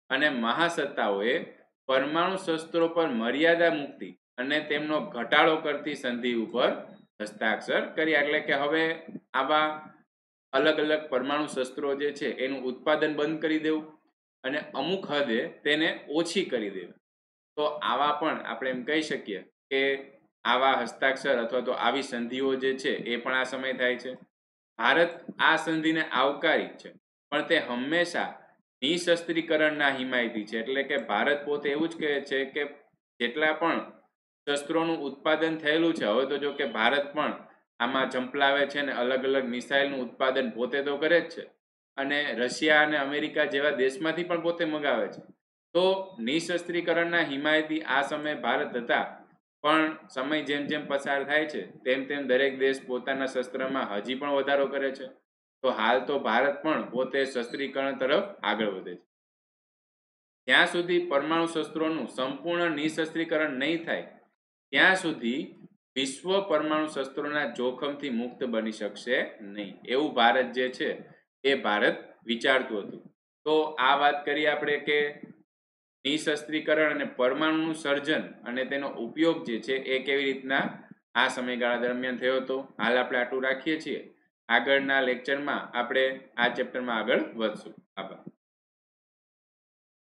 અને મહાસત્તાઓએ પરમાણુ શસ્ત્રો પર મર્યાદા મૂકતી અને તેમનો ઘટાડો કરતી સંધિ ઉપર હસ્તાક્ષર કર્યા. એટલે કે હવે આવા અલગ અલગ પરમાણુ શસ્ત્રો જે છે એનું ઉત્પાદન બંધ કરી દેવું અને અમુક હદે તેને ઓછી કરી દેવી. તો આવા પણ આપણે એમ કહી શકીએ કે આવા હસ્તાક્ષર અથવા તો આવી સંધિઓ જે છે એ પણ આ સમય થાય છે. ભારત આ સંધિને આવકારી છે, પણ તે હંમેશા નિશસ્ત્રીકરણના હિમાયતી છે. એટલે કે ભારત પોતે એવું જ કહે છે કે જેટલા પણ શસ્ત્રોનું ઉત્પાદન થયેલું છે, હવે તો જો કે ભારત પણ આમાં ઝંપલાવે છે ને અલગ અલગ મિસાઇલનું ઉત્પાદન પોતે તો કરે જ છે અને રશિયા અને અમેરિકા જેવા દેશમાંથી પણ પોતે મંગાવે છે. તો નિશસ્ત્રીકરણના હિમાયતી આ સમયે ભારત હતા, પણ સમય જેમ જેમ પસાર થાય છે તેમ તેમ દરેક દેશ પોતાના શસ્ત્રમાં હજી પણ વધારો કરે છે. તો હાલ તો ભારત પણ પોતે શસ્ત્રીકરણ તરફ આગળ વધે છે. જ્યાં સુધી પરમાણુ શસ્ત્રોનું સંપૂર્ણ નિશસ્ત્રીકરણ નહીં થાય ત્યાં સુધી વિશ્વ પરમાણુ શસ્ત્રોના જોખમથી મુક્ત બની શકશે નહીં, એવું ભારત જે છે એ ભારત વિચારતું હતું. તો આ વાત કરીએ આપણે કે નિશસ્ત્રીકરણ અને પરમાણુનું સર્જન અને તેનો ઉપયોગ જે છે એ કેવી રીતના આ સમયગાળા દરમિયાન થયો હતો. હાલ આપણે આટલું રાખીએ છીએ. આગળના લેક્ચરમાં આપણે આ ચેપ્ટરમાં આગળ વધશું. આભાર.